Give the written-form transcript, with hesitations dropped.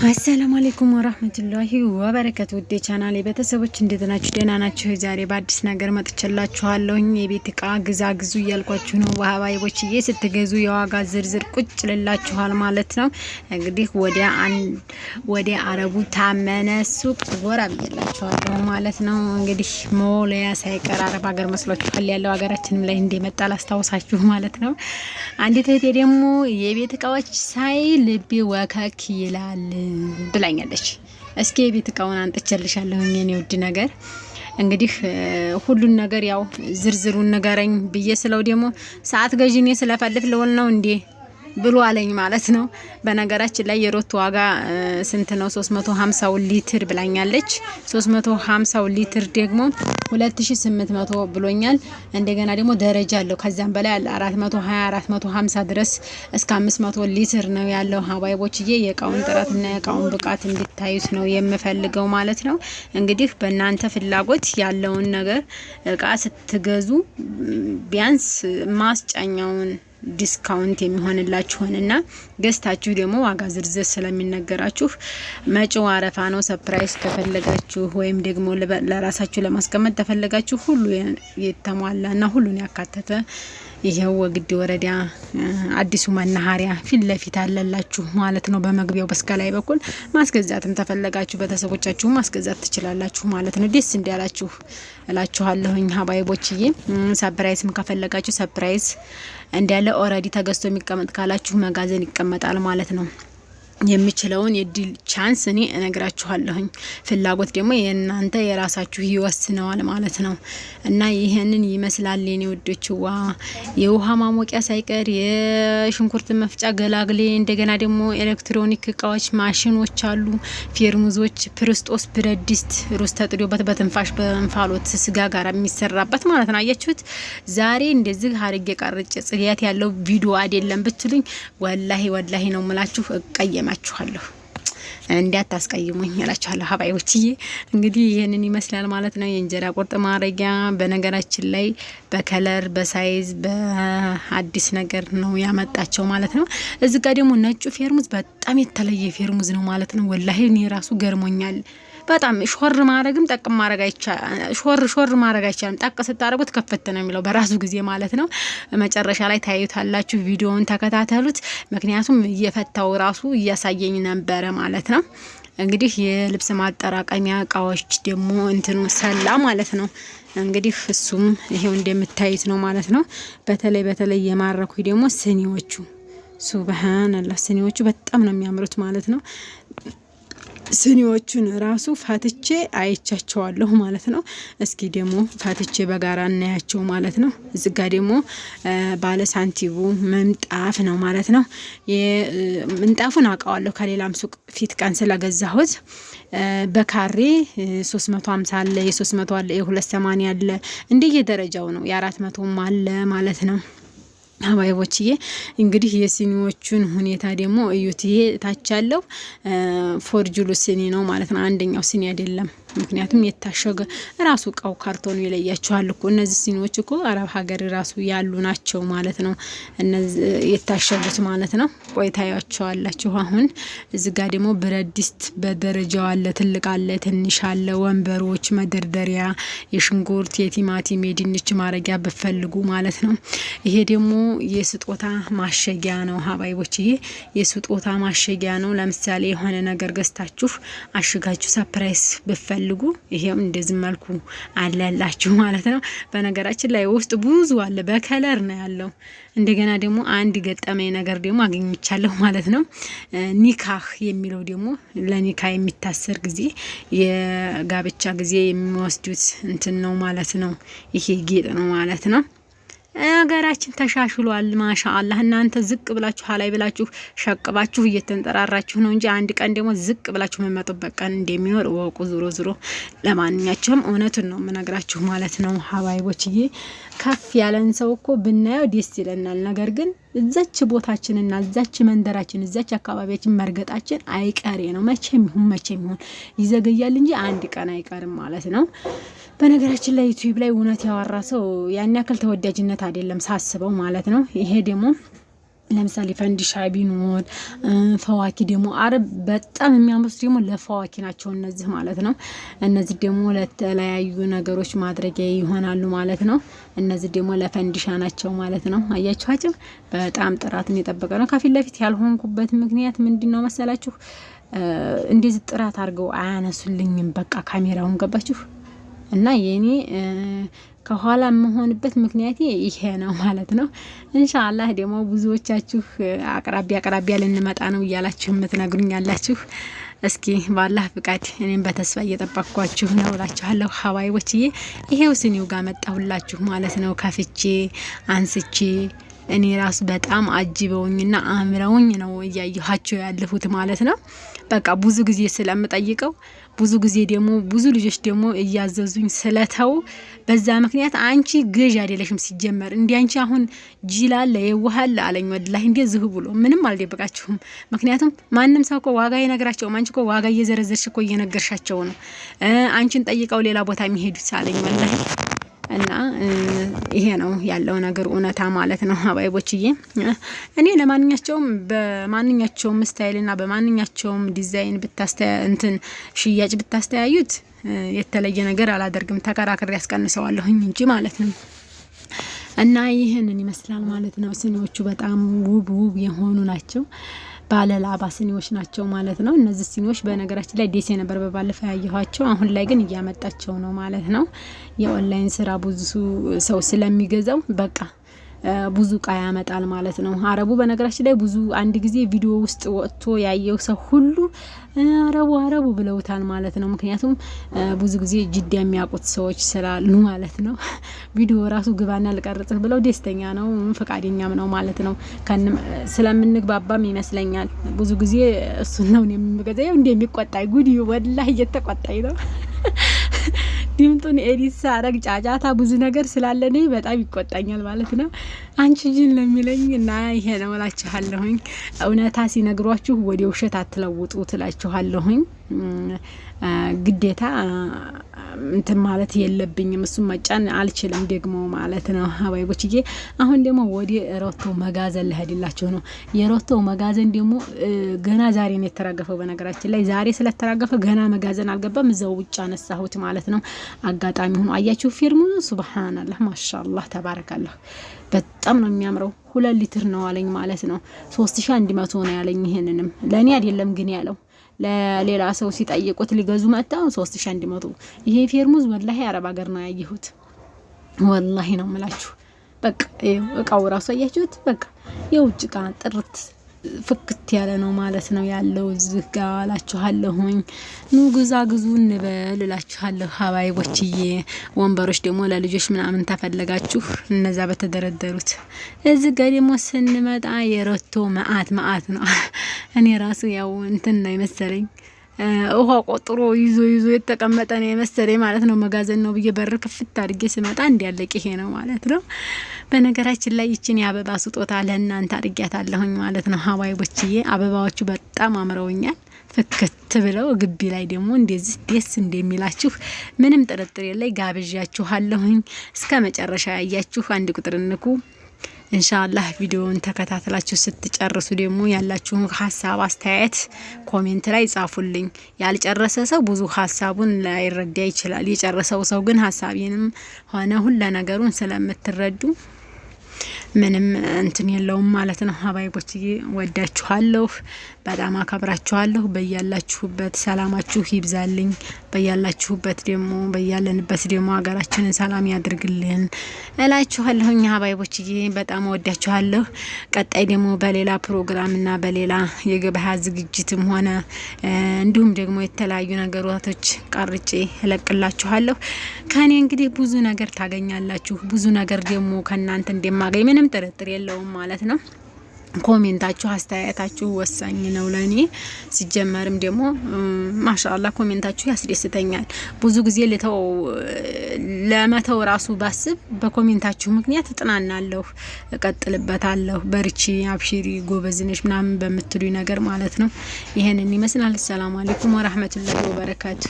አሰላሙ አለይኩም ወራህመቱላሂ ወበረካቱ። ወደ ቻናሌ ቤተሰቦች እንዴት ናችሁ? ደህና ናችሁ? ዛሬ በአዲስ ነገር መጥቻላችኋለሁኝ። የቤት እቃ ግዙ እያልኳችሁ ነው። ወሃባይቦችዬ ስትገዙ የዋጋ ዝርዝር ቁጭ ልላችኋል ማለት ነው። እንግዲህ ወደ አረቡ ታመነ ሱቅ ጎራ ብያላችኋለሁ ማለት ነው። እንግዲህ ሞለያ ሳይቀር አረብ ሀገር መስሏችኋል ያለው ሀገራችንም ላይ እንደመጣ ላስታውሳችሁ ማለት ነው። አንዲት እህቴ ደግሞ የቤት እቃዎች ሳይ ልቤ ወከክ ይላል ብላኛለች። እስኪ የቤት እቃውን አንጥቼልሻለሁ የኔ ውድ ነገር። እንግዲህ ሁሉን ነገር ያው ዝርዝሩን ንገረኝ ብዬ ስለው ደግሞ ሰዓት ገዢኔ ስለፈልፍ ለወል ነው እንዴ ብሎ አለኝ ማለት ነው። በነገራችን ላይ የሮት ዋጋ ስንት ነው? 350 ሊትር ብላኛለች። 350 ሊትር ደግሞ 2800 ብሎኛል። እንደገና ደግሞ ደረጃ አለው ከዛም በላይ 420 450 ድረስ እስከ 500 ሊትር ነው ያለው። ሀባይቦችዬ የእቃውን ጥራትና የእቃውን ብቃት እንድታዩት ነው የምፈልገው ማለት ነው። እንግዲህ በእናንተ ፍላጎት ያለውን ነገር እቃ ስትገዙ ቢያንስ ማስጫኛውን ዲስካውንት የሚሆንላችሁንና ገዝታችሁ ደግሞ ዋጋ ዝርዝር ስለሚነገራችሁ መጪው አረፋ ነው። ሰርፕራይዝ ከፈለጋችሁ ወይም ደግሞ ለራሳችሁ ለማስቀመጥ ተፈለጋችሁ ሁሉ የተሟላና ሁሉን ያካተተ ይሄው ወግዲ ወረዳ አዲሱ መናኸሪያ ፊት ለፊት አለላችሁ ማለት ነው። በመግቢያው በስካላይ በኩል ማስገዛትም ተፈለጋችሁ በተሰቦቻችሁ ማስገዛት ትችላላችሁ ማለት ነው። ደስ እንዲያላችሁ እላችኋለሁኝ ሀባይቦችዬ። ሰርፕራይዝም ከፈለጋችሁ ሰርፕራይዝ እንዳለ ኦሬዲ ተገዝቶ የሚቀመጥ ካላችሁ መጋዘን ይቀመጣል ማለት ነው። የሚችለውን የዲል ቻንስ እኔ እነግራችኋለሁኝ። ፍላጎት ደግሞ የእናንተ የራሳችሁ ይወስነዋል ማለት ነው። እና ይሄንን ይመስላል የኔ ወዶችዋ። የውሃ ማሞቂያ ሳይቀር የሽንኩርት መፍጫ ገላግሌ፣ እንደገና ደግሞ ኤሌክትሮኒክ እቃዎች ማሽኖች አሉ፣ ፌርሙዞች፣ ፕርስጦስ ብረት ድስት ሩዝ ተጥዶበት በትንፋሽ በእንፋሎት ስጋ ጋር የሚሰራበት ማለት ነው። አያችሁት? ዛሬ እንደዚህ ሀርጌ ቀርጬ ጽያት ያለው ቪዲዮ አይደለም ብትሉኝ ወላሂ ነው ምላችሁ እቀየማ ማችኋለሁ እንዲያታስቀይሙኝ እላችኋለሁ ሀባይዎችዬ። እንግዲህ ይሄንን ይመስላል ማለት ነው። የእንጀራ ቁርጥ ማረጊያ በነገራችን ላይ በከለር በሳይዝ በአዲስ ነገር ነው ያመጣቸው ማለት ነው። እዚህ ጋር ደግሞ ነጩ ፌርሙዝ በጣም የተለየ ፌርሙዝ ነው ማለት ነው። ወላሂ እኔ ራሱ ገርሞኛል በጣም። ሾር ማረግም ጠቅ ማረግ ሾር ማረግ አይቻልም። ጠቅ ስታረጉት ከፈተ ነው የሚለው በራሱ ጊዜ ማለት ነው። መጨረሻ ላይ ታዩታላችሁ። ቪዲዮውን ተከታተሉት። ምክንያቱም እየፈታው ራሱ እያሳየኝ ነበረ ማለት ነው። እንግዲህ የልብስ ማጠራቀሚያ እቃዎች ደግሞ እንትኑ ሰላ ማለት ነው። እንግዲህ እሱም ይሄው እንደምታዩት ነው ማለት ነው። በተለይ የማረኩ ደግሞ ስኒዎቹ ሱብሃንአላህ፣ ስኒዎቹ በጣም ነው የሚያምሩት ማለት ነው። ስኒዎቹን ራሱ ፋትቼ አይቻቸዋለሁ ማለት ነው። እስኪ ደግሞ ፋትቼ በጋራ እናያቸው ማለት ነው። እዚህ ጋር ደግሞ ባለ ሳንቲቡ ምንጣፍ ነው ማለት ነው። ምንጣፉን አውቀዋለሁ ከሌላም ሱቅ ፊት ቀን ስለገዛሁት። በካሬ 350 አለ፣ የ300 አለ፣ የ280 አለ። እንደየደረጃው ነው። የ400ም አለ ማለት ነው። ሀባይቦችዬ እንግዲህ የሲኒዎቹን ሁኔታ ደግሞ እዩት። ይሄ ታች ያለው ፎርጁሉ ሲኒ ነው ማለት ነው። አንደኛው ሲኒ አይደለም፣ ምክንያቱም የታሸገ ራሱ እቃው ካርቶኑ ይለያቸዋል እኮ። እነዚህ ሲኒዎች እኮ አረብ ሀገር ራሱ ያሉ ናቸው ማለት ነው። እነዚህ የታሸጉት ማለት ነው። ቆይታያቸዋላችሁ። አሁን እዚህ ጋር ደግሞ ብረት ድስት በደረጃው አለ፣ ትልቅ አለ፣ ትንሽ አለ። ወንበሮች፣ መደርደሪያ፣ የሽንኩርት የቲማቲም የድንች ማረጊያ በፈልጉ ማለት ነው። ይሄ ደግሞ የስጦታ ማሸጊያ ነው ሀባይቦችዬ። የስጦታ ማሸጊያ ነው። ለምሳሌ የሆነ ነገር ገዝታችሁ አሽጋችሁ ሰርፕራይዝ በፈልጉ ይሄው እንደዚህ መልኩ አለላችሁ ማለት ነው። በነገራችን ላይ ውስጥ ብዙ አለ፣ በከለር ነው ያለው። እንደገና ደግሞ አንድ ገጠመኝ ነገር ደግሞ አገኝቻለሁ ማለት ነው። ኒካህ የሚለው ደግሞ ለኒካህ የሚታሰር ጊዜ የጋብቻ ጊዜ የሚወስዱት እንትን ነው ማለት ነው። ይሄ ጌጥ ነው ማለት ነው። ሀገራችን ተሻሽሏል ማሻአላህ። እናንተ ዝቅ ብላችሁ ሀላይ ብላችሁ ሸቅባችሁ እየተንጠራራችሁ ነው እንጂ አንድ ቀን ደግሞ ዝቅ ብላችሁ መመጡበት ቀን እንደሚኖር ወቁ። ዙሮ ለማንኛቸውም እውነቱን ነው የምነግራችሁ ማለት ነው ሀባይቦችዬ። ከፍ ያለን ሰው እኮ ብናየው ደስ ይለናል። ነገር ግን እዛች ቦታችንና እዛች መንደራችን እዛች አካባቢያችን መርገጣችን አይቀሬ ነው። መቼም ይሁን ይዘገያል እንጂ አንድ ቀን አይቀርም ማለት ነው። በነገራችን ላይ ዩቲዩብ ላይ እውነት ያወራ ሰው ያን ያክል ተወዳጅነት አይደለም ሳስበው ማለት ነው። ይሄ ደግሞ ለምሳሌ ፈንዲሻ ቢኖር ፈዋኪ ደግሞ አረብ በጣም የሚያምሩት ደግሞ ለፈዋኪ ናቸው እነዚህ ማለት ነው። እነዚህ ደግሞ ለተለያዩ ነገሮች ማድረጊያ ይሆናሉ ማለት ነው። እነዚህ ደግሞ ለፈንዲሻ ናቸው ማለት ነው። አያችኋቸው በጣም ጥራትን የጠበቀ ነው። ከፊት ለፊት ያልሆንኩበት ምክንያት ምንድነው መሰላችሁ? እንደዚህ ጥራት አድርገው አያነሱልኝም። በቃ ካሜራውን ገባችሁ እና የኔ ከኋላ መሆንበት ምክንያት ይሄ ነው ማለት ነው። ኢንሻአላህ ደግሞ ብዙዎቻችሁ አቅራቢያ ልንመጣ ነው እያላችሁ የምትነግሩኝ ያላችሁ እስኪ ባላህ ፍቃድ እኔም በተስፋ እየጠበቅኳችሁ ነው እላችኋለሁ። ሀባይቦችዬ ይሄው ስኒው ጋር መጣሁላችሁ ማለት ነው። ከፍቼ አንስቼ እኔ ራሱ በጣም አጅበውኝና አምረውኝ ነው እያየኋቸው ያለሁት ማለት ነው። በቃ ብዙ ጊዜ ስለምጠይቀው ብዙ ጊዜ ደግሞ ብዙ ልጆች ደግሞ እያዘዙኝ ስለተው በዛ ምክንያት አንቺ ገዥ አይደለሽም ሲጀመር እንዴ አንቺ አሁን ጂላለ የዋሃል አለኝ። ወላሂ እንዴ ዝሁ ብሎ ምንም አልደበቃችሁም። ምክንያቱም ማንም ሰው እኮ ዋጋ ይነግራቸው አንቺ እኮ ዋጋ እየዘረዘርሽ እኮ እየነገርሻቸው ነው አንቺን ጠይቀው ሌላ ቦታ የሚሄዱት አለኝ ወላሂ። እና ይሄ ነው ያለው ነገር እውነታ ማለት ነው ሀባይቦችዬ። እኔ ለማንኛቸውም በማንኛቸውም ስታይልና በማንኛቸውም ዲዛይን ሽያጭ ብታስተያዩት የተለየ ነገር አላደርግም። ተከራክሬ ያስቀንሰዋለሁኝ እንጂ ማለት ነው። እና ይሄንን ይመስላል ማለት ነው። ስኒዎቹ በጣም ውብ የሆኑ ናቸው። ባለላባ ስኒዎች ናቸው ማለት ነው። እነዚህ ስኒዎች በነገራችን ላይ ደሴ ነበር በባለፈው ያየኋቸው። አሁን ላይ ግን እያመጣቸው ነው ማለት ነው። የኦንላይን ስራ ብዙ ሰው ስለሚገዛው በቃ ብዙ ቃ ያመጣል ማለት ነው። አረቡ በነገራችን ላይ ብዙ አንድ ጊዜ ቪዲዮ ውስጥ ወጥቶ ያየው ሰው ሁሉ አረቡ ብለውታል ማለት ነው። ምክንያቱም ብዙ ጊዜ ጅዳ የሚያውቁት ሰዎች ስላሉ ማለት ነው። ቪዲዮ ራሱ ግባና ልቀርጽህ ብለው ደስተኛ ነው ፈቃደኛም ነው ማለት ነው። ስለምንግባባም ይመስለኛል ብዙ ጊዜ እሱን ነው የሚገዛው እንደሚቆጣይ ጉዲ ወላሂ እየተቆጣይ ነው። ድምጡን ኤዲት ሳረግ ጫጫታ ብዙ ነገር ስላለ ነው በጣም ይቆጣኛል ማለት ነው። አንቺ ጅን ለሚለኝ እና ይሄ ነው እላችኋለሁኝ። እውነታ ሲነግሯችሁ ወደ ውሸት አትለውጡ ትላችኋለሁኝ። ግዴታ እንትን ማለት የለብኝም እሱን መጫን አልችልም ደግሞ ማለት ነው ሀባይቦችዬ። አሁን ደግሞ ወደ ሮቶ መጋዘን ልሄድላችሁ ነው። የሮቶ መጋዘን ደግሞ ገና ዛሬ ነው የተራገፈው። በነገራችን ላይ ዛሬ ስለተራገፈ ገና መጋዘን አልገባም፣ እዛው ውጭ አነሳሁት ማለት ነው። አጋጣሚ ሆኖ አያችሁ ፊርሙ ሱብሃንአላህ ማሻአላህ ተባረካላህ በጣም ነው የሚያምረው። 2 ሊትር ነው አለኝ ማለት ነው። 3100 ነው ያለኝ። ይሄንንም ለኔ አይደለም ግን ያለው ለሌላ ሰው ሲጠይቁት ሊገዙ መጣው 3100። ይሄ ፌርሙዝ ወላሂ አረብ ሀገር ነው ያየሁት። ወላሂ ነው የምላችሁ። በቃ እቃው ራሱ አያችሁት። በቃ የውጭ እቃ ጥርት ፍክት ያለ ነው ማለት ነው ያለው እዚህ ጋር አላችኋለሁኝ። ኑ ግዙ እንበል እላችኋለሁ ሀባይቦችዬ። ወንበሮች ደግሞ ለልጆች ምናምን ተፈለጋችሁ እነዛ በተደረደሩት። እዚህ ጋር ደግሞ ስንመጣ የሮቶ መዓት ነው። እኔ ራሱ ያው እንትን ነው የመሰለኝ ውሃ ቆጥሮ ይዞ የተቀመጠ ነው የመሰለኝ ማለት ነው። መጋዘን ነው ብዬ በር ክፍት አድርጌ ስመጣ እንዲያለቅ ይሄ ነው ማለት ነው። በነገራችን ላይ ይችን የአበባ ስጦታ ለእናንተ አድርጊያታለሁኝ ማለት ነው ሀባይቦችዬ። አበባዎቹ በጣም አምረውኛል። ፍክት ብለው ግቢ ላይ ደግሞ እንደዚህ ደስ እንደሚላችሁ ምንም ጥርጥር የለኝ። ጋብዣችኋለሁኝ። እስከ መጨረሻ ያያችሁ አንድ ቁጥር ንኩ። ኢንሻአላህ ቪዲዮውን ተከታተላችሁ ስትጨርሱ ደግሞ ያላችሁን ሀሳብ አስተያየት ኮሜንት ላይ ጻፉልኝ። ያልጨረሰ ሰው ብዙ ሀሳቡን ላይረዳ ይችላል። የጨረሰው ሰው ግን ሀሳቤንም ሆነ ሁሉ ነገሩን ስለምትረዱ ምንም እንትን የለውም ማለት ነው ሀባይቦችዬ። ወዳችኋለሁ፣ በጣም አከብራችኋለሁ። በያላችሁበት ሰላማችሁ ይብዛልኝ። በያላችሁበት ደግሞ በያለንበት ደግሞ ሀገራችንን ሰላም ያድርግልን እላችኋለሁኝ ሀባይቦችዬ። በጣም ወዳችኋለሁ። ቀጣይ ደግሞ በሌላ ፕሮግራምና በሌላ የገበያ ዝግጅትም ሆነ እንዲሁም ደግሞ የተለያዩ ነገሮች ቀርጬ እለቅላችኋለሁ። ከኔ እንግዲህ ብዙ ነገር ታገኛላችሁ። ብዙ ነገር ደግሞ ከናንተ እንደማገኝ ምንም ጥርጥር የለውም ማለት ነው። ኮሜንታችሁ አስተያየታችሁ ወሳኝ ነው ለኔ። ሲጀመርም ደግሞ ማሻአላህ ኮሜንታችሁ ያስደስተኛል። ብዙ ጊዜ ለመተው ራሱ ባስብ በኮሜንታችሁ ምክንያት እጥናናለሁ፣ እቀጥልበታለሁ። በርቺ፣ አብሽሪ፣ ጎበዝነሽ ምናምን በምትሉኝ ነገር ማለት ነው። ይሄንን ይመስላል። ሰላም አለይኩም ወራህመቱላሂ ወበረካቱ።